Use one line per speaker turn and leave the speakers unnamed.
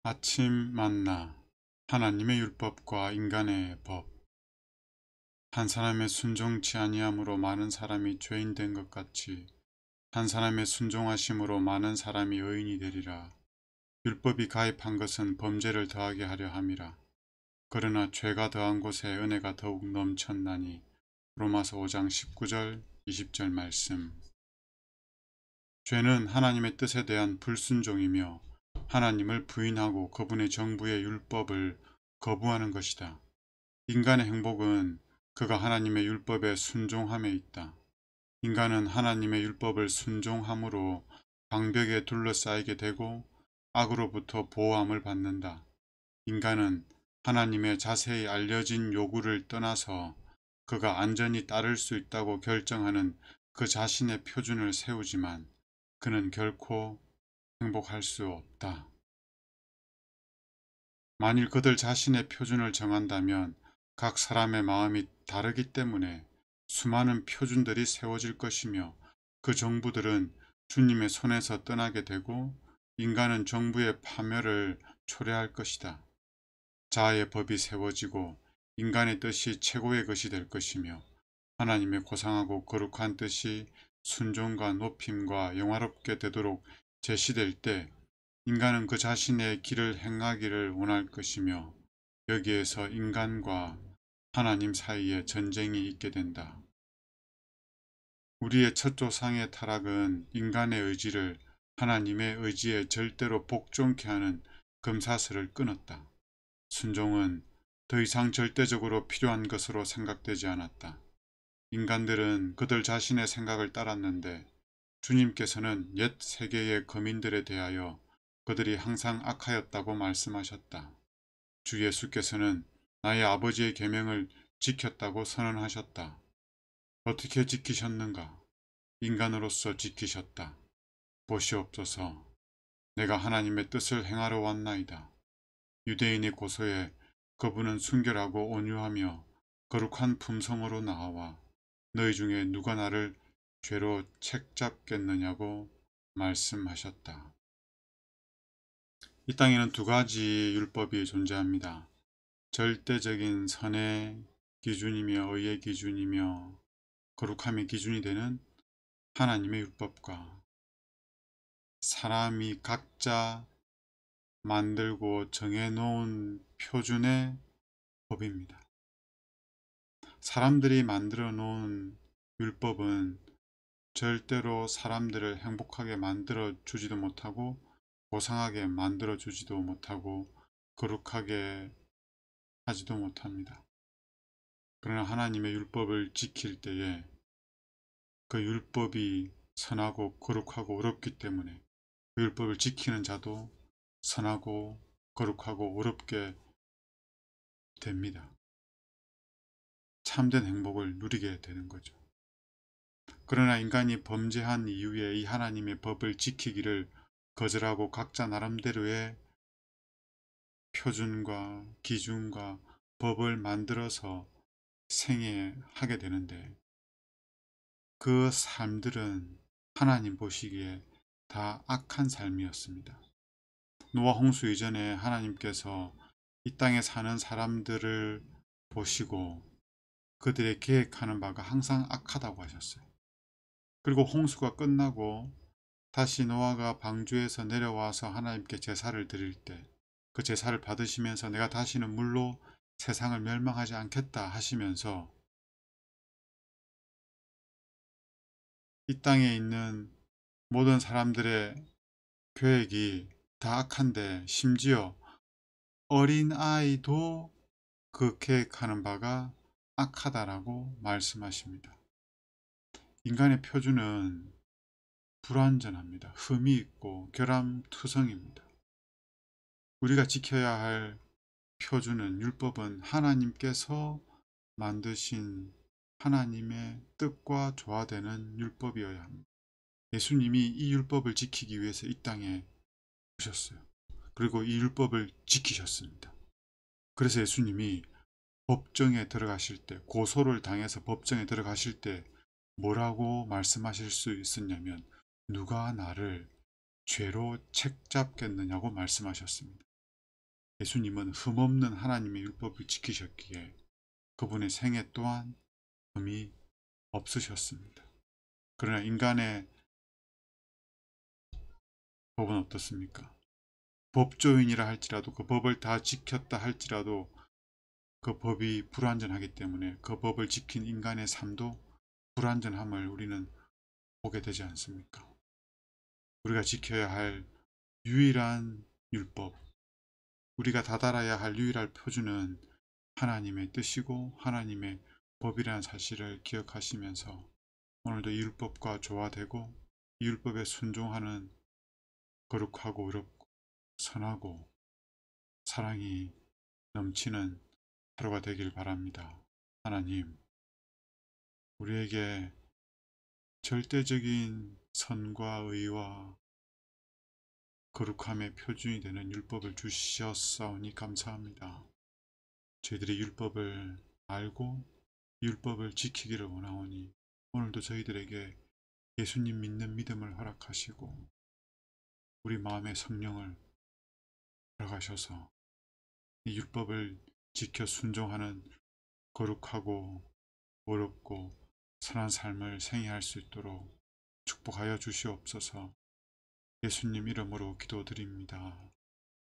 아침 만나 하나님의 율법과 인간의 법. 한 사람의 순종치 아니함으로 많은 사람이 죄인 된 것 같이 한 사람의 순종하심으로 많은 사람이 의인이 되리라. 율법이 가입한 것은 범죄를 더하게 하려 함이라. 그러나 죄가 더한 곳에 은혜가 더욱 넘쳤나니. 로마서 5장 19절 20절 말씀. 죄는 하나님의 뜻에 대한 불순종이며 하나님을 부인하고 그분의 정부의 율법을 거부하는 것이다. 인간의 행복은 그가 하나님의 율법에 순종함에 있다. 인간은 하나님의 율법을 순종함으로 방벽에 둘러싸이게 되고 악으로부터 보호함을 받는다. 인간은 하나님의 자세히 알려진 요구를 떠나서 그가 안전히 따를 수 있다고 결정하는 그 자신의 표준을 세우지만 그는 결코 행복할 수 없다. 만일 그들 자신의 표준을 정한다면 각 사람의 마음이 다르기 때문에 수많은 표준들이 세워질 것이며 그 정부들은 주님의 손에서 떠나게 되고 인간은 정부의 파멸을 초래할 것이다. 자아의 법이 세워지고 인간의 뜻이 최고의 것이 될 것이며 하나님의 고상하고 거룩한 뜻이 순종과 높임과 영화롭게 되도록 제시될 때 인간은 그 자신의 길을 행하기를 원할 것이며 여기에서 인간과 하나님 사이에 전쟁이 있게 된다. 우리의 첫 조상의 타락은 인간의 의지를 하나님의 의지에 절대로 복종케 하는 금사슬을 끊었다. 순종은 더 이상 절대적으로 필요한 것으로 생각되지 않았다. 인간들은 그들 자신의 생각을 따랐는데 주님께서는 옛 세계의 거민들에 대하여 그들이 항상 악하였다고 말씀하셨다. 주 예수께서는 나의 아버지의 계명을 지켰다고 선언하셨다. 어떻게 지키셨는가? 인간으로서 지키셨다. 보시옵소서. 내가 하나님의 뜻을 행하러 왔나이다. 유대인의 고소에 그분은 순결하고 온유하며 거룩한 품성으로 나와 너희 중에 누가 나를 죄로 책잡겠느냐고 말씀하셨다. 이 땅에는 두 가지 율법이 존재합니다. 절대적인 선의 기준이며 의의 기준이며 거룩함의 기준이 되는 하나님의 율법과 사람이 각자 만들고 정해놓은 표준의 법입니다. 사람들이 만들어 놓은 율법은 절대로 사람들을 행복하게 만들어 주지도 못하고 고상하게 만들어 주지도 못하고 거룩하게 하지도 못합니다. 그러나 하나님의 율법을 지킬 때에 그 율법이 선하고 거룩하고 어렵기 때문에 그 율법을 지키는 자도 선하고 거룩하고 어렵게 됩니다. 참된 행복을 누리게 되는 거죠. 그러나 인간이 범죄한 이후에 이 하나님의 법을 지키기를 거절하고 각자 나름대로의 표준과 기준과 법을 만들어서 생애하게 되는데 그 삶들은 하나님 보시기에 다 악한 삶이었습니다. 노아 홍수 이전에 하나님께서 이 땅에 사는 사람들을 보시고 그들의 계획하는 바가 항상 악하다고 하셨어요. 그리고 홍수가 끝나고 다시 노아가 방주에서 내려와서 하나님께 제사를 드릴 때 그 제사를 받으시면서 내가 다시는 물로 세상을 멸망하지 않겠다 하시면서 이 땅에 있는 모든 사람들의 계획이 다 악한데 심지어 어린아이도 그 계획하는 바가 악하다라고 말씀하십니다. 인간의 표준은 불완전합니다. 흠이 있고 결함투성입니다. 우리가 지켜야 할 표준은 율법은 하나님께서 만드신 하나님의 뜻과 조화되는 율법이어야 합니다. 예수님이 이 율법을 지키기 위해서 이 땅에 오셨어요. 그리고 이 율법을 지키셨습니다. 그래서 예수님이 법정에 들어가실 때, 고소를 당해서 법정에 들어가실 때 뭐라고 말씀하실 수 있었냐면 누가 나를 죄로 책잡겠느냐고 말씀하셨습니다. 예수님은 흠없는 하나님의 율법을 지키셨기에 그분의 생애 또한 흠이 없으셨습니다. 그러나 인간의 법은 어떻습니까? 법조인이라 할지라도 그 법을 다 지켰다 할지라도 그 법이 불완전하기 때문에 그 법을 지킨 인간의 삶도 불완전함을 우리는 보게 되지 않습니까? 우리가 지켜야 할 유일한 율법, 우리가 다달아야 할 유일한 표준은 하나님의 뜻이고 하나님의 법이라는 사실을 기억하시면서 오늘도 이 율법과 조화되고 이 율법에 순종하는 거룩하고 의롭고 선하고 사랑이 넘치는 하루가 되길 바랍니다. 하나님, 우리에게 절대적인 선과 의와 거룩함의 표준이 되는 율법을 주셨사오니 감사합니다. 저희들이 율법을 알고 율법을 지키기를 원하오니 오늘도 저희들에게 예수님 믿는 믿음을 허락하시고 우리 마음의 성령을 허락하셔서 이 율법을 지켜 순종하는 거룩하고 어렵고 선한 삶을 생애할 수 있도록 축복하여 주시옵소서. 예수님 이름으로 기도드립니다.